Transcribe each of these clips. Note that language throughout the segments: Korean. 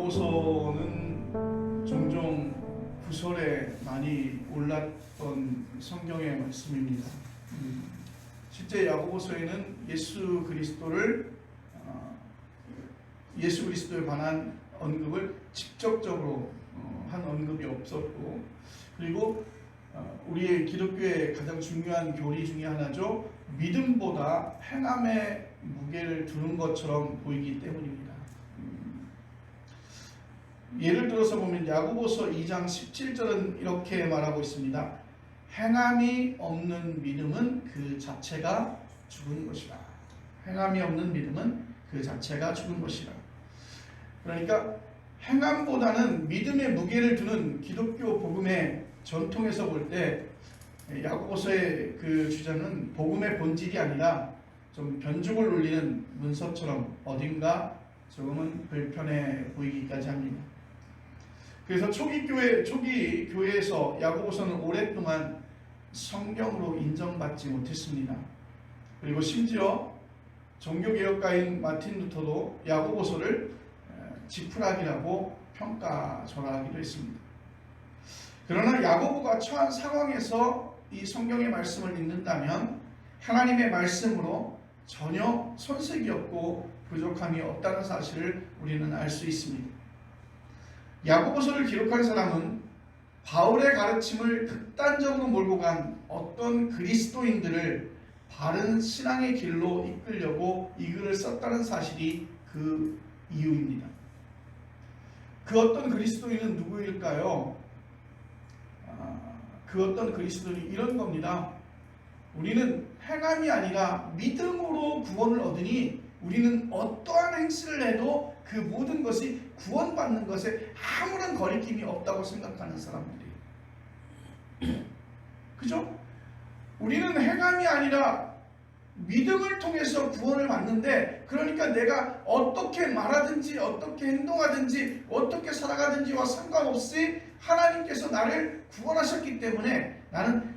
야고보서는 종종 구설에 많이 올랐던 성경의 말씀입니다. 실제 야고보서에는 예수 그리스도에 관한 언급을 직접적으로 한 언급이 없었고, 그리고 우리의 기독교의 가장 중요한 교리 중에 하나죠. 믿음보다 행함에 무게를 두는 것처럼 보이기 때문입니다. 예를 들어서 보면 야고보서 2장 17절은 이렇게 말하고 있습니다. 행함이 없는 믿음은 그 자체가 죽은 것이라. 행함이 없는 믿음은 그 자체가 죽은 것이라. 그러니까 행함보다는 믿음에 무게를 두는 기독교 복음의 전통에서 볼 때 야고보서의 그 주장은 복음의 본질이 아니라 좀 변죽을 울리는 문서처럼 어딘가 조금은 불편해 보이기까지 합니다. 그래서 초기 교회에서 야고보서는 오랫동안 성경으로 인정받지 못했습니다. 그리고 심지어 종교개혁가인 마틴 루터도 야고보서를 지푸라기라고 평가절하하기도 했습니다. 그러나 야고보가 처한 상황에서 이 성경의 말씀을 읽는다면 하나님의 말씀으로 전혀 손색이 없고 부족함이 없다는 사실을 우리는 알 수 있습니다. 야고보서를 기록한 사람은 바울의 가르침을 극단적으로 몰고 간 어떤 그리스도인들을 바른 신앙의 길로 이끌려고 이 글을 썼다는 사실이 그 이유입니다. 그 어떤 그리스도인은 누구일까요? 그 어떤 그리스도인이 이런 겁니다. 우리는 행함이 아니라 믿음으로 구원을 얻으니 우리는 어떠한 행실을 해도 그 모든 것이 구원받는 것에 아무런 거리낌이 없다고 생각하는 사람들이에요. 그죠? 우리는 행함이 아니라 믿음을 통해서 구원을 받는데, 그러니까 내가 어떻게 말하든지 어떻게 행동하든지 어떻게 살아가든지와 상관없이 하나님께서 나를 구원하셨기 때문에 나는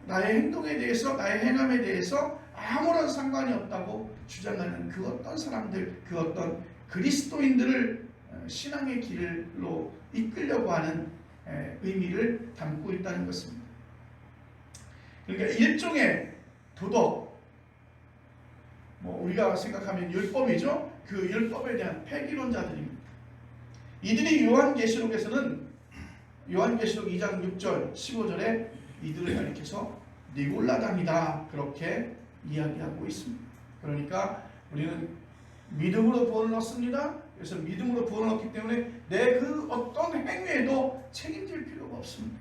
나의 행동에 대해서, 나의 행함에 대해서 아무런 상관이 없다고 주장하는 그 어떤 사람들, 그 어떤 그리스도인들을 신앙의 길로 이끌려고 하는 의미를 담고 있다는 것입니다. 그러니까 일종의 도덕, 우리가 생각하면 율법이죠. 그 율법에 대한 폐기론자들입니다. 이들이 요한계시록에서는 요한계시록 2장 6절 15절에 이들을 가리켜서 니골라당이다 그렇게 이야기하고 있습니다. 그러니까 우리는 믿음으로 구원을 얻습니다. 그래서 믿음으로 구원을 얻기 때문에 내 그 어떤 행위에도 책임질 필요가 없습니다.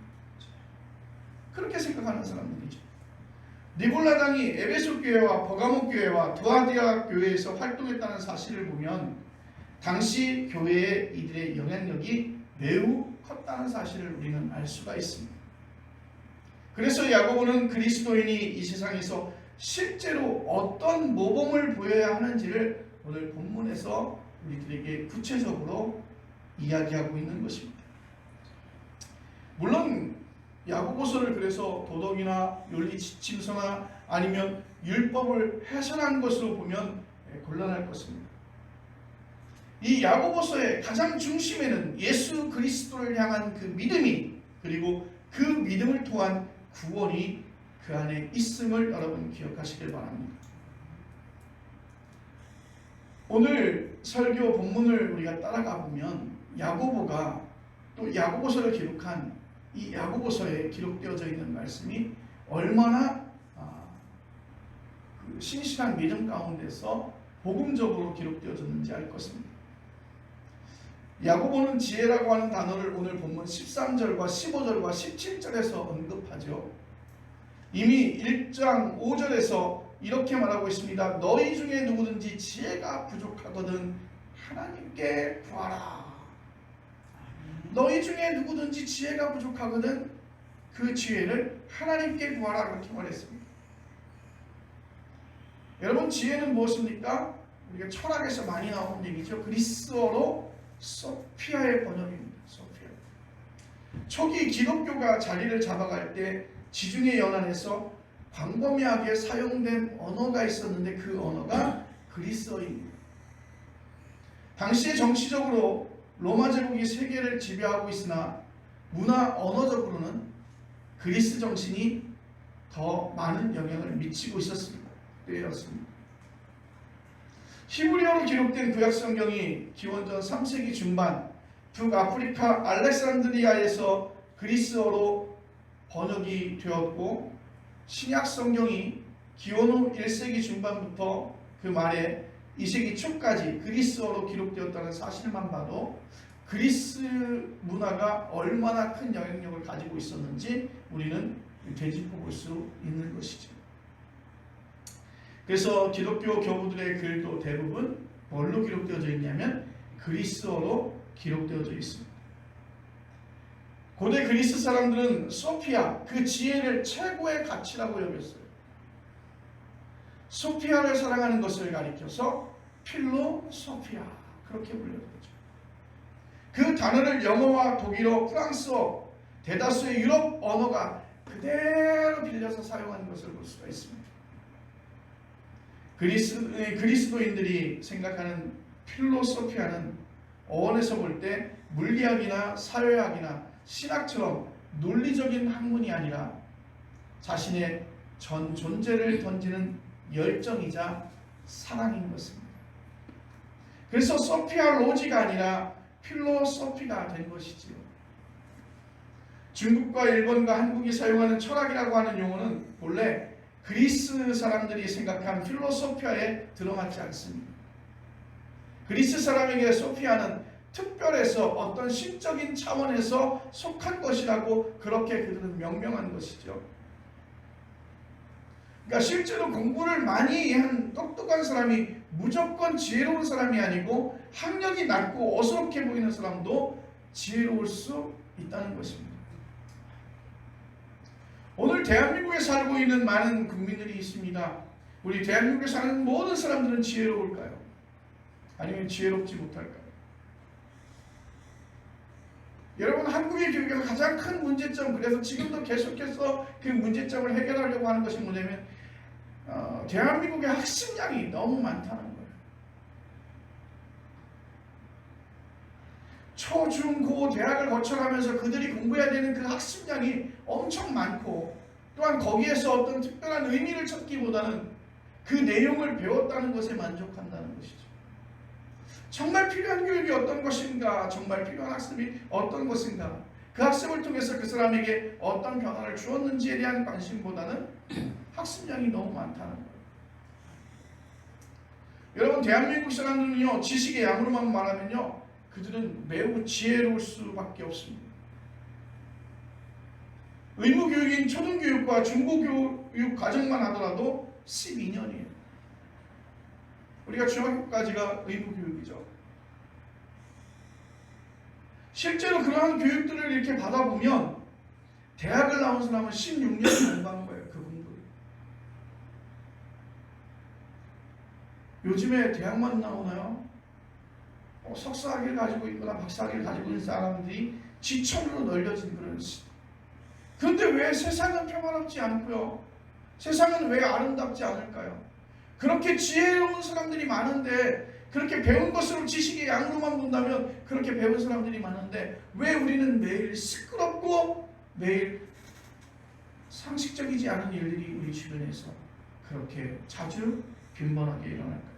그렇게 생각하는 사람들이죠. 니골라당이 에베소 교회와 버가모 교회와 두아디아 교회에서 활동했다는 사실을 보면 당시 교회에 이들의 영향력이 매우 컸다는 사실을 우리는 알 수가 있습니다. 그래서 야고보는 그리스도인이 이 세상에서 실제로 어떤 모범을 보여야 하는지를 오늘 본문에서 우리들에게 구체적으로 이야기하고 있는 것입니다. 물론 야고보서를 그래서 도덕이나 윤리 지침서나 아니면 율법을 훼손한 것으로 보면 곤란할 것입니다. 이 야고보서의 가장 중심에는 예수 그리스도를 향한 그 믿음이, 그리고 그 믿음을 통한 구원이 그 안에 있음을 여러분 기억하시길 바랍니다. 오늘 설교 본문을 우리가 따라가 보면 야고보가 또 야고보서를 기록한 이 야고보서에 기록되어져 있는 말씀이 얼마나 그 신실한 믿음 가운데서 복음적으로 기록되어졌는지 알 것입니다. 야고보는 지혜라고 하는 단어를 오늘 본문 13절과 15절과 17절에서 언급하죠. 이미 1장 5절에서 이렇게 말하고 있습니다. 너희 중에 누구든지 지혜가 부족하거든 하나님께 구하라. 너희 중에 누구든지 지혜가 부족하거든 그 지혜를 하나님께 구하라 그렇게 말했습니다. 여러분, 지혜는 무엇입니까? 우리가 철학에서 많이 나오는 얘기죠. 그리스어로 소피아의 번역입니다. 소피아. 초기 기독교가 자리를 잡아갈 때 지중해 연안에서 광범위하게 사용된 언어가 있었는데 그 언어가 그리스어입니다. 당시에 정치적으로 로마 제국이 세계를 지배하고 있으나 문화 언어적으로는 그리스 정신이 더 많은 영향을 미치고 있었습니다. 때였습니다. 히브리어로 기록된 구약 성경이 기원전 3세기 중반 북아프리카 알렉산드리아에서 그리스어로 번역이 되었고, 신약 성경이 기원 후 1세기 중반부터 그 말에 2세기 초까지 그리스어로 기록되었다는 사실만 봐도 그리스 문화가 얼마나 큰 영향력을 가지고 있었는지 우리는 되짚어 볼 수 있는 것이죠. 그래서 기독교 교부들의 글도 대부분 뭘로 기록되어져 있냐면 그리스어로 기록되어져 있습니다. 고대 그리스 사람들은 소피아, 그 지혜를 최고의 가치라고 여겼어요. 소피아를 사랑하는 것을 가리켜서 필로소피아, 그렇게 불렸죠. 그 단어를 영어와 독일어, 프랑스어, 대다수의 유럽 언어가 그대로 빌려서 사용하는 것을 볼 수가 있습니다. 그리스도인들이 생각하는 필로소피아는 어원에서 볼 때 물리학이나 사회학이나 신학처럼 논리적인 학문이 아니라 자신의 전 존재를 던지는 열정이자 사랑인 것입니다. 그래서 소피아 로지가 아니라 필로소피가 된 것이지요. 중국과 일본과 한국이 사용하는 철학이라고 하는 용어는 본래 그리스 사람들이 생각한 필로소피아에 들어맞지 않습니다. 그리스 사람에게 소피아는 특별해서 어떤 신적인 차원에서 속한 것이라고 그렇게 그들은 명명한 것이죠. 그러니까 실제로 공부를 많이 한 똑똑한 사람이 무조건 지혜로운 사람이 아니고 학력이 낮고 어수룩해 보이는 사람도 지혜로울 수 있다는 것입니다. 오늘 대한민국에 살고 있는 많은 국민들이 있습니다. 우리 대한민국에 사는 모든 사람들은 지혜로울까요? 아니면 지혜롭지 못할까요? 여러분, 한국의 교육에서 가장 큰 문제점, 그래서 지금도 계속해서 그 문제점을 해결하려고 하는 것이 뭐냐면 대한민국의 학습량이 너무 많다는 거예요. 초, 중, 고, 대학을 거쳐가면서 그들이 공부해야 되는 그 학습량이 엄청 많고, 또한 거기에서 어떤 특별한 의미를 찾기보다는 그 내용을 배웠다는 것에 만족한다는 것이죠. 정말 필요한 교육이 어떤 것인가, 정말 필요한 학습이 어떤 것인가, 그 학습을 통해서 그 사람에게 어떤 변화를 주었는지에 대한 관심보다는 학습량이 너무 많다는 거예요. 여러분, 대한민국 사람들은요, 지식의 양으로만 말하면요, 그들은 매우 지혜로울 수밖에 없습니다. 의무교육인 초등교육과 중고교육 과정만 하더라도 12년이에요. 우리가 중학교까지가 의무교육이죠. 실제로 그러한 교육들을 이렇게 받아보면 대학을 나온 사람은 16년을 공부한 거예요. 그 공부를. 요즘에 대학만 나오나요? 석사학위를 가지고 있거나 박사학위를 가지고 있는 사람들이 지천으로 널려진 그런 시대. 그런데 왜 세상은 평화롭지 않고요? 세상은 왜 아름답지 않을까요? 그렇게 지혜로운 사람들이 많은데, 그렇게 배운 것으로 지식의 양으로만 본다면 그렇게 배운 사람들이 많은데 왜 우리는 매일 시끄럽고 매일 상식적이지 않은 일들이 우리 주변에서 그렇게 자주 빈번하게 일어날까요?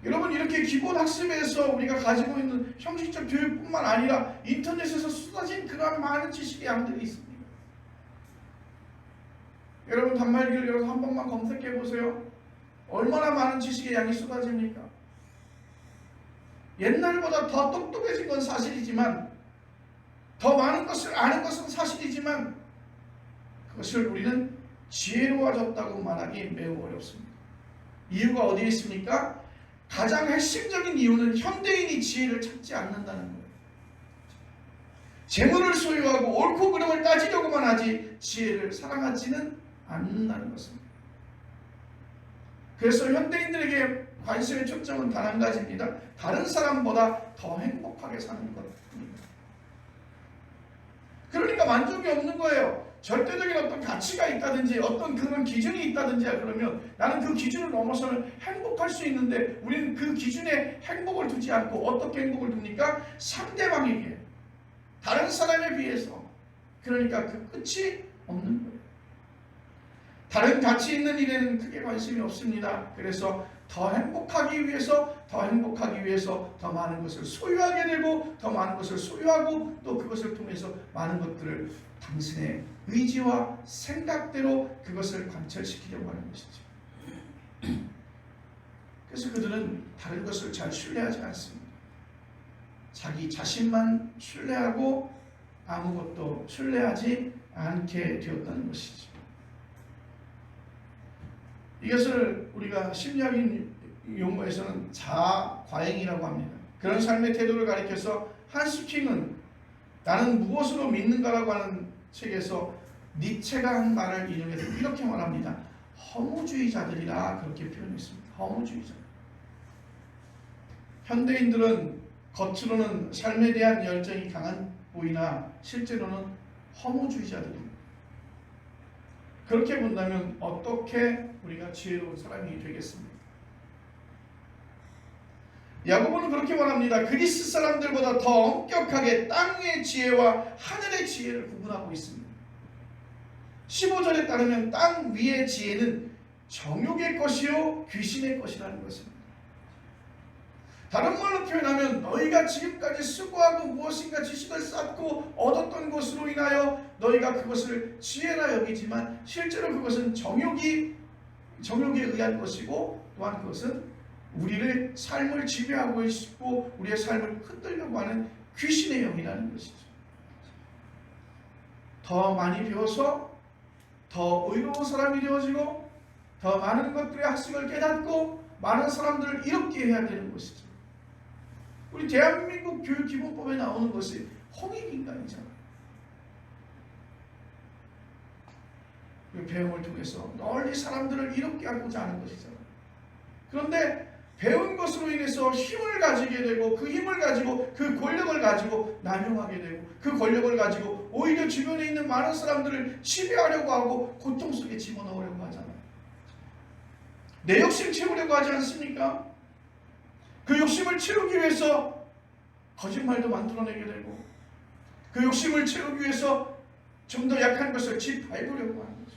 여러분, 이렇게 기본 학습에서 우리가 가지고 있는 형식적 교육뿐만 아니라 인터넷에서 쏟아진 그러한 많은 지식의 양들이 있습니다. 여러분, 단말기를 열어서 한 번만 검색해 보세요. 얼마나 많은 지식의 양이 쏟아집니까? 옛날보다 더 똑똑해진 건 사실이지만, 더 많은 것을 아는 것은 사실이지만, 그것을 우리는 지혜로워졌다고 말하기 매우 어렵습니다. 이유가 어디에 있습니까? 가장 핵심적인 이유는 현대인이 지혜를 찾지 않는다는 거예요. 재물을 소유하고 옳고 그름을 따지려고만 하지 지혜를 사랑하지는 않는다는 것입니다. 그래서 현대인들에게 관심의 초점은 단 한 가지입니다. 다른 사람보다 더 행복하게 사는 것입니다. 그러니까 만족이 없는 거예요. 절대적인 어떤 가치가 있다든지 어떤 그런 기준이 있다든지 그러면 나는 그 기준을 넘어서는 행복할 수 있는데 우리는 그 기준에 행복을 두지 않고 어떻게 행복을 둡니까? 상대방에게, 다른 사람에 비해서. 그러니까 그 끝이 없는 거예요. 다른 가치 있는 일에는 크게 관심이 없습니다. 그래서 더 행복하기 위해서 더 많은 것을 소유하게 되고 더 많은 것을 소유하고 또 그것을 통해서 많은 것들을 당신의 의지와 생각대로 그것을 관철시키려고 하는 것이죠. 그래서 그들은 다른 것을 잘 신뢰하지 않습니다. 자기 자신만 신뢰하고 아무것도 신뢰하지 않게 되었다는 것이죠. 이것을 우리가 심리학인 용어에서는 자아과잉이라고 합니다. 그런 삶의 태도를 가리켜서 한스 킹은 나는 무엇으로 믿는가라고 하는 책에서 니체가 한 말을 인용해서 이렇게 말합니다. 허무주의자들이라 그렇게 표현했습니다. 허무주의자. 현대인들은 겉으로는 삶에 대한 열정이 강한 보이나 실제로는 허무주의자들입니다. 그렇게 본다면 어떻게 우리가 지혜로운 사람이 되겠습니까? 야고보는 그렇게 말합니다. 그리스 사람들보다 더 엄격하게 땅의 지혜와 하늘의 지혜를 구분하고 있습니다. 15절에 따르면 땅 위의 지혜는 정욕의 것이요 귀신의 것이라는 것입니다. 다른 말로 표현하면 너희가 지금까지 수고하고 무엇인가 지식을 쌓고 얻었던 것으로 인하여 너희가 그것을 지혜라 여기지만 실제로 그것은 정욕에 의한 것이고 또한 그것은 우리를 삶을 지배하고 있고 우리의 삶을 흔들려고 하는 귀신의 영이라는 것이죠. 더 많이 배워서 더 의로운 사람이 되어지고 더 많은 것들의 학식을 깨닫고 많은 사람들을 이롭게 해야 되는 것이죠. 우리 대한민국 교육기본법에 나오는 것이 홍익인간이잖아요. 그 배움을 통해서 널리 사람들을 이롭게 하고자 하는 것이잖아요. 그런데 배운 것으로 인해서 힘을 가지게 되고 그 힘을 가지고 그 권력을 가지고 남용하게 되고 그 권력을 가지고 오히려 주변에 있는 많은 사람들을 지배하려고 하고 고통 속에 집어넣으려고 하잖아요. 내 욕심 채우려고 하지 않습니까? 그 욕심을 채우기 위해서 거짓말도 만들어내게 되고 그 욕심을 채우기 위해서 좀 더 약한 것을 짓밟으려고 하는 거죠.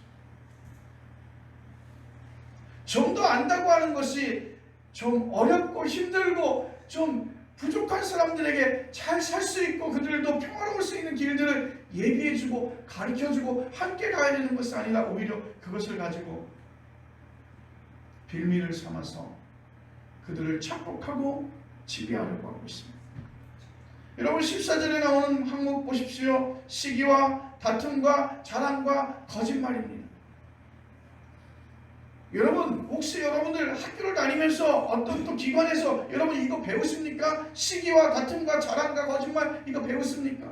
좀 더 안다고 하는 것이 좀 어렵고 힘들고 좀 부족한 사람들에게 잘 살 수 있고 그들도 평화로울 수 있는 길들을 얘기해주고 가르쳐주고 함께 가야 되는 것이 아니라 오히려 그것을 가지고 빌미를 삼아서 그들을 착복하고 지배하려고 하고 있습니다. 여러분 14절에 나오는 항목 보십시오. 시기와 다툼과 자랑과 거짓말입니다. 여러분 혹시 여러분들 학교를 다니면서 어떤 또 기관에서 여러분 이거 배우십니까? 시기와 다툼과 자랑과 거짓말 이거 배우십니까?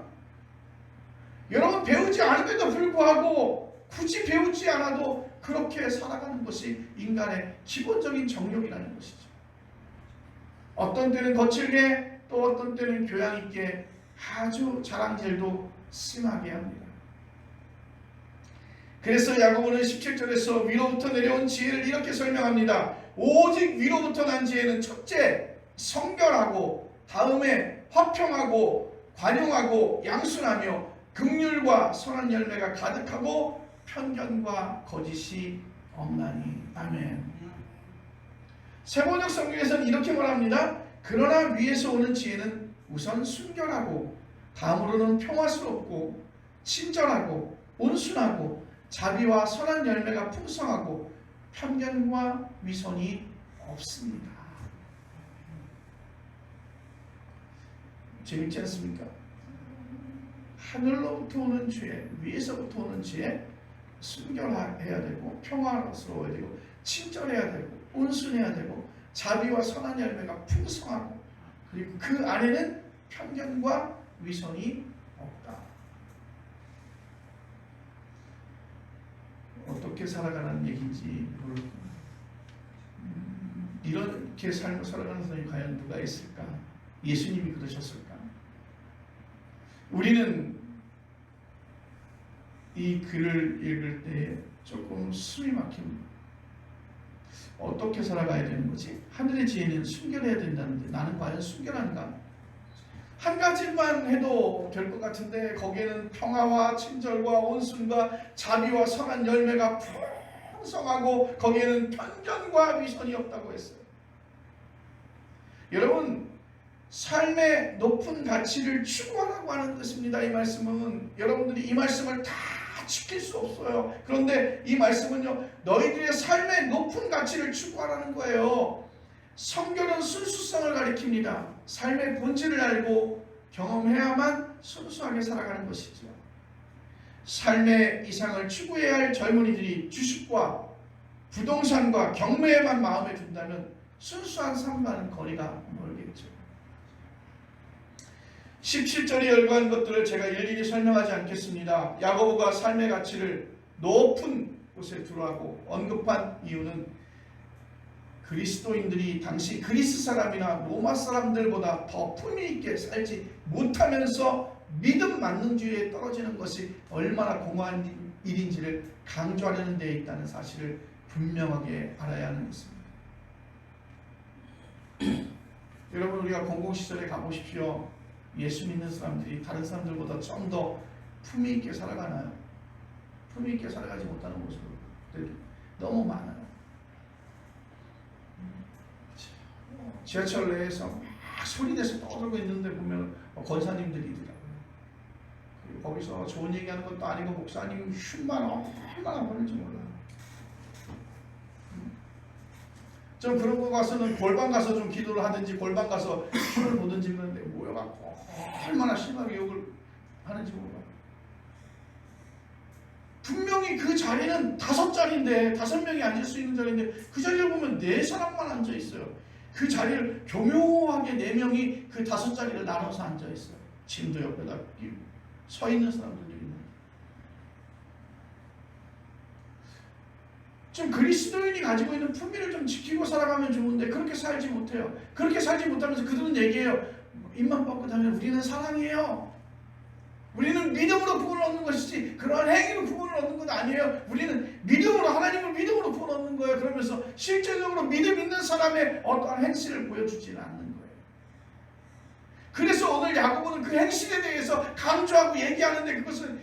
여러분 배우지 않은데도 불구하고 굳이 배우지 않아도 그렇게 살아가는 것이 인간의 기본적인 정욕이라는 것이죠. 어떤 때는 거칠게 또 어떤 때는 교양 있게 아주 자랑질도 심하게 합니다. 그래서 야고보는 17절에서 위로부터 내려온 지혜를 이렇게 설명합니다. 오직 위로부터 난 지혜는 첫째 성결하고 다음에 화평하고 관용하고 양순하며 긍휼과 선한 열매가 가득하고 편견과 거짓이 없나니. 아멘. 세번역 성경에서는 이렇게 말합니다. 그러나 위에서 오는 지혜는 우선 순결하고 다음으로는 평화스럽고 친절하고 온순하고 자비와 선한 열매가 풍성하고 편견과 위선이 없습니다. 재밌지 않습니까? 하늘로부터 오는 지혜, 위에서부터 오는 지혜, 순결해야 되고 평화스러워야 되고 친절해야 되고 온순해야 되고 자비와 선한 열매가 풍성하고 그리고 그 안에는 편견과 위선이 없다. 어떻게 살아가는 얘기인지 모르겠고 이렇게 삶을 살아가는 사람이 과연 누가 있을까? 예수님이 그러셨을까? 우리는 이 글을 읽을 때 조금 숨이 막힙니다. 어떻게 살아가야 되는 거지? 하늘의 지혜는 순결해야 된다는데 나는 과연 순결한가? 한 가지만 해도 될 것 같은데 거기에는 평화와 친절과 온순과 자비와 선한 열매가 풍성하고 거기에는 편견과 위선이 없다고 했어요. 여러분, 삶의 높은 가치를 추구하라고 하는 것입니다. 이 말씀은 여러분들이 이 말씀을 다 지킬 수 없어요. 그런데 이 말씀은요, 너희들의 삶의 높은 가치를 추구하라는 거예요. 성결은 순수성을 가리킵니다. 삶의 본질을 알고 경험해야만 순수하게 살아가는 것이죠. 삶의 이상을 추구해야 할 젊은이들이 주식과 부동산과 경매에만 마음에 든다면 순수한 삶과는 거리가 멀겠죠. 17절에 열거한 것들을 제가 일일이 설명하지 않겠습니다. 야고보가 삶의 가치를 높은 곳에 두라고 언급한 이유는 그리스도인들이 당시 그리스 사람이나 로마 사람들보다 더 품위 있게 살지 못하면서 믿음 만능주의에 떨어지는 것이 얼마나 공허한 일인지를 강조하려는 데 있다는 사실을 분명하게 알아야 하는 것입니다. 여러분, 우리가 공공시설에 가보십시오. 예수 믿는 사람들이 다른 사람들보다 좀 더 품위 있게 살아가나요? 품위 있게 살아가지 못하는 모습들이 너무 많아요. 지하철 내에서 막 소리내서 떠들고 있는데 보면 권사님들이더라고요. 그리고 거기서 좋은 얘기하는 것도 아니고 목사님 흉만 얼마나 보는지 몰라요. 좀 그런 거 가서는 골방 가서 좀 기도를 하든지 골방 가서 흉을 보든지 그러는데 모여갖고 얼마나 심하게 욕을 하는지 몰라요. 분명히 그 자리는 5자리인데 5명이 앉을 수 있는 자리인데 그 자리를 보면 4사람만 앉아 있어요. 그 자리를 교묘하게 4명이 그 5자리를 나눠서 앉아 있어요. 침도 옆에다 끼고 서 있는 사람들도 있는. 좀 그리스도인이 가지고 있는 품위를 좀 지키고 살아가면 좋은데 그렇게 살지 못해요. 그렇게 살지 못하면서 그들은 얘기해요. 입만 뻗긋하면 우리는 사랑이에요. 우리는 믿음으로 구원을 얻는 것이지 그러한 행위로 구원을 얻는 건 아니에요. 우리는 믿음으로, 하나님을 믿음으로 구원을 얻는 거예요. 그러면서 실제적으로 믿음 있는 사람의 어떠한 행실을 보여주지는 않는 거예요. 그래서 오늘 야고보는 그 행실에 대해서 강조하고 얘기하는데 그것은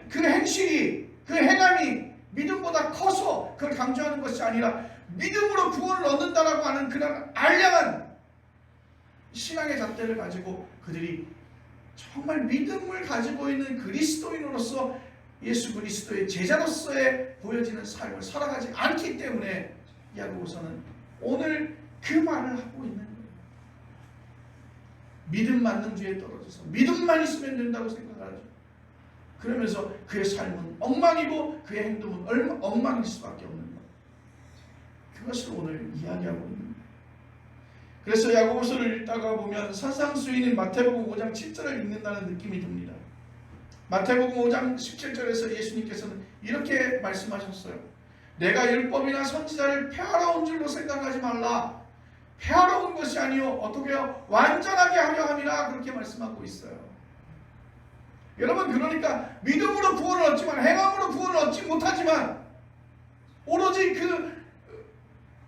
그 행실이, 그 행함이 믿음보다 커서 그걸 강조하는 것이 아니라 믿음으로 구원을 얻는다라고 하는 그런 알량한 신앙의 잣대를 가지고 그들이 정말 믿음을 가지고 있는 그리스도인으로서 예수 그리스도의 제자로서의 보여지는 삶을 살아가지 않기 때문에 야고보서는 오늘 그 말을 하고 있는 거예요. 믿음 만능주의에 떨어져서 믿음만 있으면 된다고 생각하죠. 그러면서 그의 삶은 엉망이고 그의 행동은 엉망일 수밖에 없는 거예요. 그것을 오늘 이야기하고 있는 거예요. 그래서 야고보서를 읽다가 보면 산상수훈인 마태복음 5장 7절을 읽는다는 느낌이 듭니다. 마태복음 5장 17절에서 예수님께서는 이렇게 말씀하셨어요. 내가 율법이나 선지자를 폐하러 줄로 생각하지 말라. 폐하러 것이 아니요 어떻게 해요? 완전하게 하려 함이라 그렇게 말씀하고 있어요. 여러분, 그러니까 믿음으로 구원을 얻지만 행함으로 구원을 얻지 못하지만 오로지 그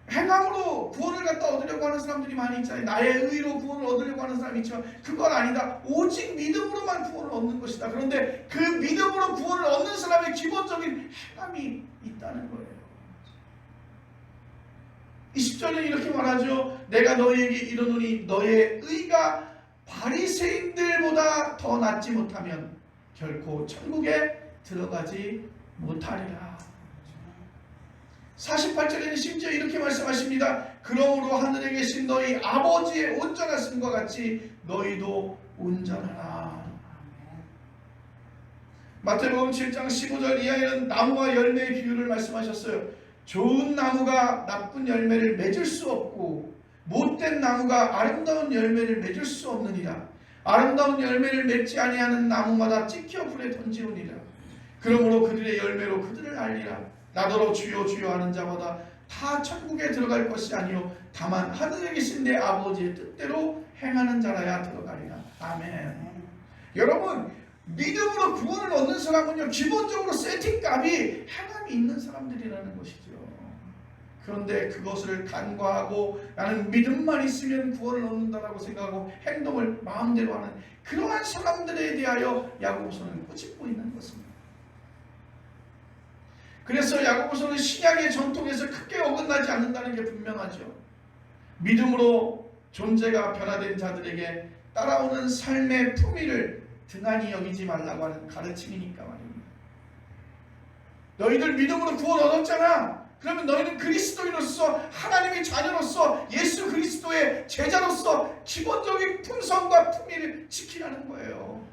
행함으로 구원을 갖다 얻으려고 하는 사람들이 많이 있잖아요. 나의 의로 구원을 얻으려고 하는 사람이 있지만 그건 아니다. 오직 믿음으로만 구원을 얻는 것이다. 그런데 그 믿음으로 구원을 얻는 사람의 기본적인 행함이 있다는 거예요. 20절에 이렇게 말하죠. 내가 너희에게 이르노니 너의 의가 바리새인들보다 더 낫지 못하면 결코 천국에 들어가지 못하리라. 48절에는 심지어 이렇게 말씀하십니다. 그러므로 하늘에 계신 너희 아버지의 온전하심과 같이 너희도 온전하라. 마태복음 7장 15절 이하에는 나무와 열매의 비유를 말씀하셨어요. 좋은 나무가 나쁜 열매를 맺을 수 없고 못된 나무가 아름다운 열매를 맺을 수 없느니라. 아름다운 열매를 맺지 아니하는 나무마다 찍혀 불에 던지우니라. 그러므로 그들의 열매로 그들을 알리라. 나더러 주여 주여 하는 자마다 다 천국에 들어갈 것이 아니요 다만 하늘에 계신 내 아버지의 뜻대로 행하는 자라야 들어가리라. 아멘. 여러분, 믿음으로 구원을 얻는 사람은요, 기본적으로 세팅값이 행함이 있는 사람들이라는 것이죠. 그런데 그것을 간과하고 나는 믿음만 있으면 구원을 얻는다라고 생각하고 행동을 마음대로 하는 그러한 사람들에 대하여 야고보서는 꾸짖고 있는 것입니다. 그래서 야고보서는 신약의 전통에서 크게 어긋나지 않는다는 게 분명하죠. 믿음으로 존재가 변화된 자들에게 따라오는 삶의 품위를 등한히 여기지 말라고 하는 가르침이니까 말입니다. 너희들 믿음으로 구원 얻었잖아. 그러면 너희는 그리스도인으로서 하나님의 자녀로서 예수 그리스도의 제자로서 기본적인 품성과 품위를 지키라는 거예요.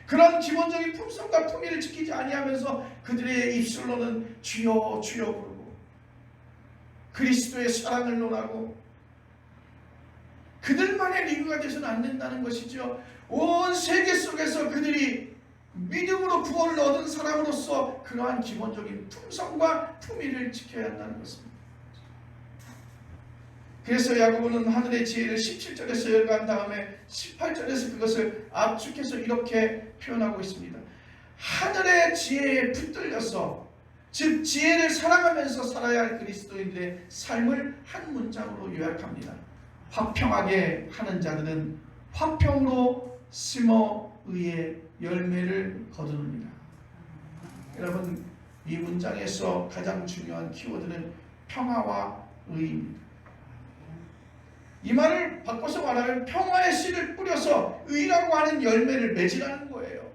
그런 기본적인 품성과 품위를 지키지 아니하면서 그들의 입술로는 주여 주여 부르고 그리스도의 사랑을 논하고 그들만의 리그가 되서는 안 된다는 것이죠. 온 세계 속에서 그들이 믿음으로 구원을 얻은 사람으로서 그러한 기본적인 품성과 품위를 지켜야 한다는 것입니다. 그래서 야고보는 하늘의 지혜를 17절에서 열거한 다음에 18절에서 그것을 압축해서 이렇게 표현하고 있습니다. 하늘의 지혜에 붙들려서 즉 지혜를 사랑하면서 살아야 할 그리스도인들의 삶을 한 문장으로 요약합니다. 화평하게 하는 자들은 화평으로 심어 의의 열매를 거두느니라. 여러분, 이 문장에서 가장 중요한 키워드는 평화와 의입니다. 이 말을 바꿔서 말하면 평화의 씨를 뿌려서 의라고 하는 열매를 맺으라는 거예요.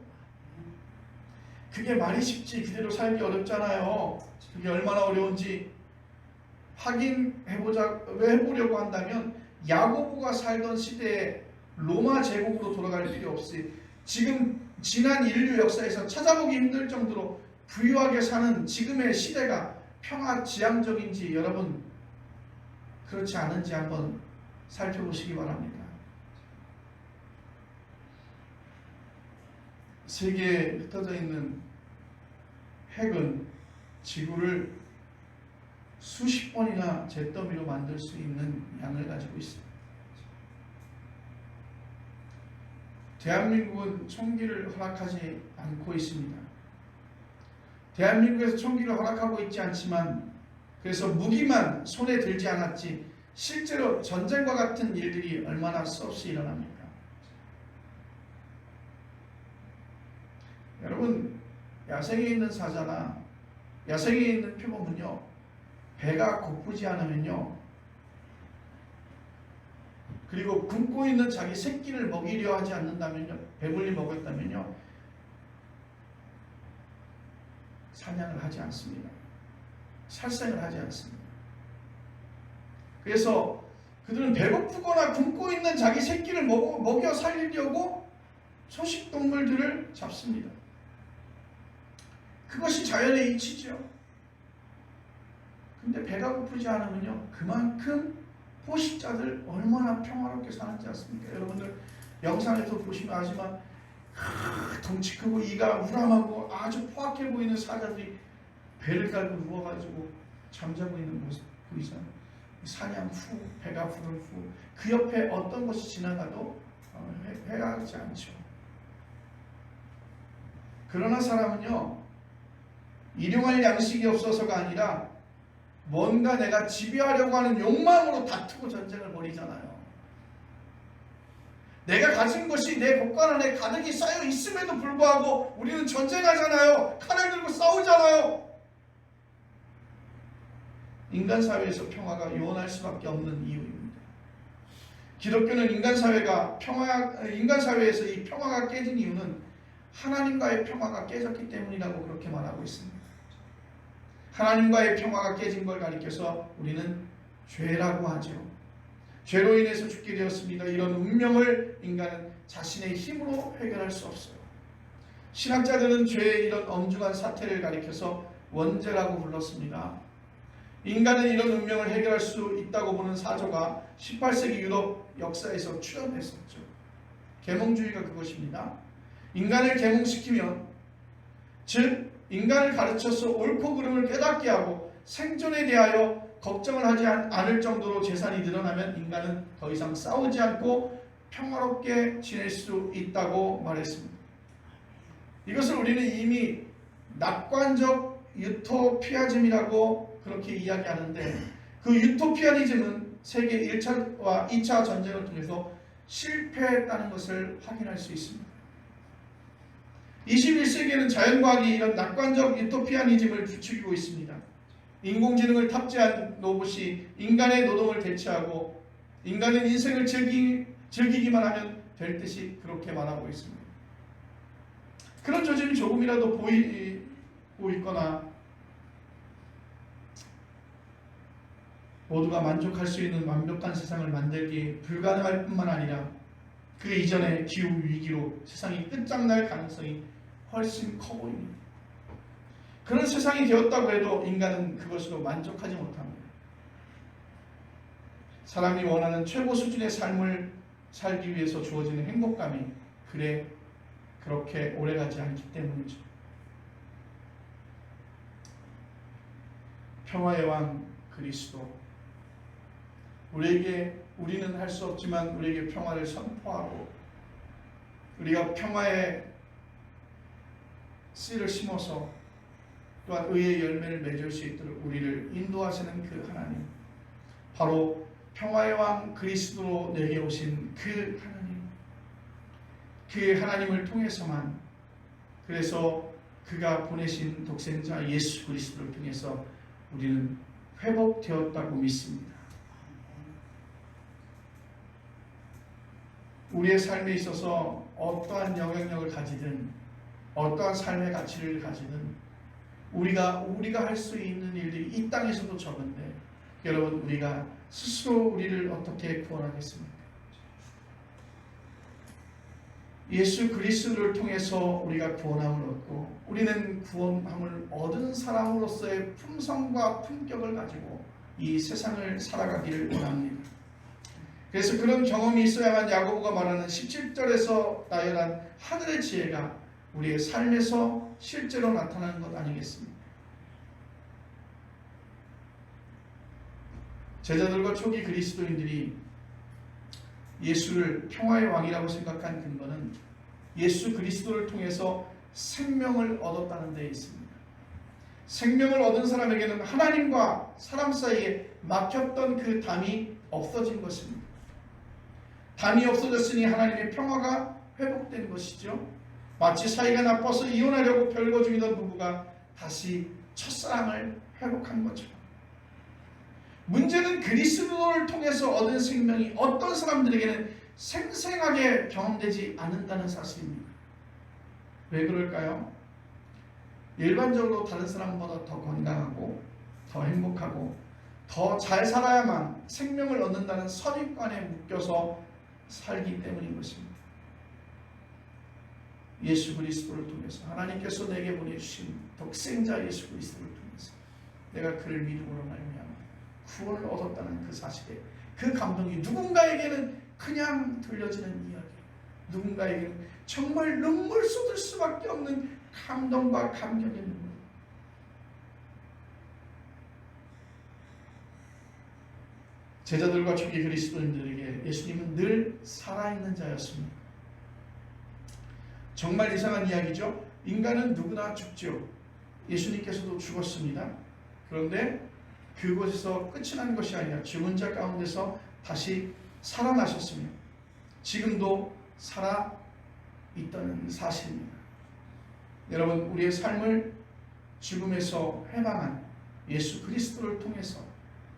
그게 말이 쉽지 그대로 살기 어렵잖아요. 그게 얼마나 어려운지 해보려고 한다면 야고보가 살던 시대에 로마 제국으로 돌아갈 필요 없이 지금 지난 인류 역사에서 찾아보기 힘들 정도로 부유하게 사는 지금의 시대가 평화지향적인지 여러분 그렇지 않은지 한번 살펴보시기 바랍니다. 세계에 흩어져 있는 핵은 지구를 수십 번이나 잿더미로 만들 수 있는 양을 가지고 있습니다. 대한민국은 총기를 허락하지 않고 있습니다. 대한민국에서 총기를 허락하고 있지 않지만 그래서 무기만 손에 들지 않았지 실제로 전쟁과 같은 일들이 얼마나 수없이 일어납니까? 여러분, 야생에 있는 사자나 야생에 있는 표범은요, 배가 고프지 않으면요, 그리고 굶고 있는 자기 새끼를 먹이려 하지 않는다면요, 배불리 먹었다면요, 사냥을 하지 않습니다. 살생을 하지 않습니다. 그래서 그들은 배고프거나 굶고 있는 자기 새끼를 먹여 살리려고 초식동물들을 잡습니다. 그것이 자연의 이치죠. 근데 배가 고프지 않으면요, 그만큼 포식자들 얼마나 평화롭게 사는지 아십니까? 여러분들 영상에서 보시면 아지만 덩치 크고 이가 우람하고 아주 포악해 보이는 사자들이 배를 깔고 누워가지고 잠자고 있는 모습 보이잖아요. 사냥 후, 배가 부른 후 그 옆에 어떤 것이 지나가도 회하지 않죠. 그러나 사람은요, 일용할 양식이 없어서가 아니라 뭔가 내가 지배하려고 하는 욕망으로 다투고 전쟁을 벌이잖아요. 내가 가진 것이 내 곳간 안에 가득히 쌓여 있음에도 불구하고 우리는 전쟁하잖아요. 칼을 들고 싸우잖아요. 인간 사회에서 평화가 요원할 수밖에 없는 이유입니다. 기독교는 인간 사회에서 이 평화가 깨진 이유는 하나님과의 평화가 깨졌기 때문이라고 그렇게 말하고 있습니다. 하나님과의 평화가 깨진 걸 가리켜서 우리는 죄라고 하죠. 죄로 인해서 죽게 되었습니다. 이런 운명을 인간은 자신의 힘으로 해결할 수 없어요. 신학자들은 죄의 이런 엄중한 사태를 가리켜서 원죄라고 불렀습니다. 인간은 이런 운명을 해결할 수 있다고 보는 사조가 18세기 유럽 역사에서 출현했었죠. 계몽주의가 그것입니다. 인간을 계몽시키면, 즉 인간을 가르쳐서 옳고 그름을 깨닫게 하고 생존에 대하여 걱정을 하지 않을 정도로 재산이 늘어나면 인간은 더 이상 싸우지 않고 평화롭게 지낼 수 있다고 말했습니다. 이것을 우리는 이미 낙관적 유토피아즘이라고 그렇게 이야기하는데, 그 유토피아니즘은 세계 1차와 2차 전쟁을 통해서 실패했다는 것을 확인할 수 있습니다. 21세기에는 자연과학이 이런 낙관적 유토피아니즘을 부추기고 있습니다. 인공지능을 탑재한 로봇이 인간의 노동을 대체하고 인간은 인생을 즐기기만 하면 될 듯이 그렇게 말하고 있습니다. 그런 조짐이 조금이라도 보이고 있거나 모두가 만족할 수 있는 완벽한 세상을 만들기 불가능할 뿐만 아니라 그 이전의 기후위기로 세상이 끝장날 가능성이 훨씬 커 보입니다. 그런 세상이 되었다고 해도 인간은 그것으로 만족하지 못합니다. 사람이 원하는 최고 수준의 삶을 살기 위해서 주어지는 행복감이 그렇게 오래가지 않기 때문이죠. 평화의 왕 그리스도, 우리는 할 수 없지만 우리에게 평화를 선포하고 우리가 평화의 씨를 심어서 또한 의의 열매를 맺을 수 있도록 우리를 인도하시는 그 하나님, 바로 평화의 왕 그리스도로 내게 오신 그 하나님, 그 하나님을 통해서만, 그래서 그가 보내신 독생자 예수 그리스도를 통해서 우리는 회복되었다고 믿습니다. 우리의 삶에 있어서 어떠한 영향력을 가지든 어떠한 삶의 가치를 가지든 우리가 할 수 있는 일들이 이 땅에서도 적은데, 여러분, 우리가 스스로 우리를 어떻게 구원하겠습니까? 예수 그리스도를 통해서 우리가 구원함을 얻고 우리는 구원함을 얻은 사람으로서의 품성과 품격을 가지고 이 세상을 살아가기를 원합니다. 그래서 그런 경험이 있어야만 야고보가 말하는 17절에서 나열한 하늘의 지혜가 우리의 삶에서 실제로 나타나는 것 아니겠습니까? 제자들과 초기 그리스도인들이 예수를 평화의 왕이라고 생각한 근거는 예수 그리스도를 통해서 생명을 얻었다는 데 있습니다. 생명을 얻은 사람에게는 하나님과 사람 사이에 막혔던 그 담이 없어진 것입니다. 담이 없어졌으니 하나님의 평화가 회복된 것이죠. 마치 사이가 나빠서 이혼하려고 별거 중이던 부부가 다시 첫사랑을 회복한 것처럼, 문제는 그리스도를 통해서 얻은 생명이 어떤 사람들에게는 생생하게 경험되지 않는다는 사실입니다. 왜 그럴까요? 일반적으로 다른 사람보다 더 건강하고 더 행복하고 더 잘 살아야만 생명을 얻는다는 선입관에 묶여서 살기 때문인 것입니다. 예수 그리스도를 통해서 하나님께서 내게 보내주신 독생자 예수 그리스도를 통해서 내가 그를 믿음으로 말미암아 구원을 얻었다는 그 사실에 그 감동이 누군가에게는 그냥 들려지는 이야기, 누군가에게는 정말 눈물 쏟을 수밖에 없는 감동과 감격의 눈물. 제자들과 초기 그리스도인들에게 예수님은 늘 살아있는 자였습니다. 정말 이상한 이야기죠. 인간은 누구나 죽죠. 예수님께서도 죽었습니다. 그런데 그곳에서 끝이 난 것이 아니라 죽은 자 가운데서 다시 살아나셨으며 지금도 살아있다는 사실입니다. 여러분, 우리의 삶을 죽음에서 해방한 예수 그리스도를 통해서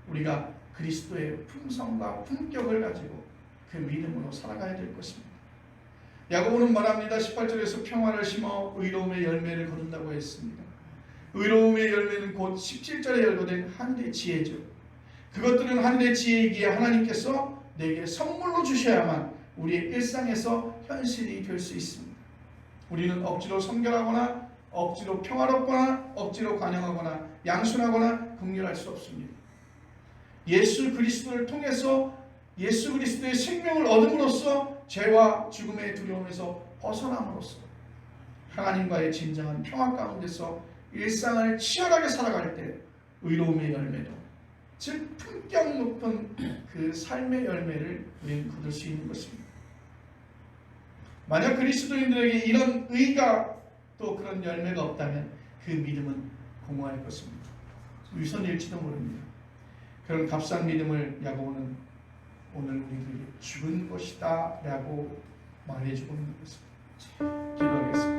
우리가 그리스도의 품성과 품격을 가지고 그 믿음으로 살아가야 될 것입니다. 야고보는 말합니다. 18절에서 평화를 심어 의로움의 열매를 거둔다고 했습니다. 의로움의 열매는 곧 17절에 열거된 하늘의 지혜죠. 그것들은 하늘의 지혜이기에 하나님께서 내게 선물로 주셔야만 우리의 일상에서 현실이 될 수 있습니다. 우리는 억지로 성결하거나 억지로 평화롭거나 억지로 관영하거나 양순하거나 긍휼할 수 없습니다. 예수 그리스도를 통해서 예수 그리스도의 생명을 얻음으로써 죄와 죽음의 두려움에서 벗어남으로써 하나님과의 진정한 평화 가운데서 일상을 치열하게 살아갈 때 의로움의 열매도, 즉 품격 높은 그 삶의 열매를 우리는 거둘 수 있는 것입니다. 만약 그리스도인들에게 이런 의가 또 그런 열매가 없다면 그 믿음은 공허할 것입니다. 위선일지도 모릅니다. 그런 값싼 믿음을 야고보는 오늘 우리들에게 죽은 것이다 라고 말해주고 있는 것입니다. 기도하겠습니다.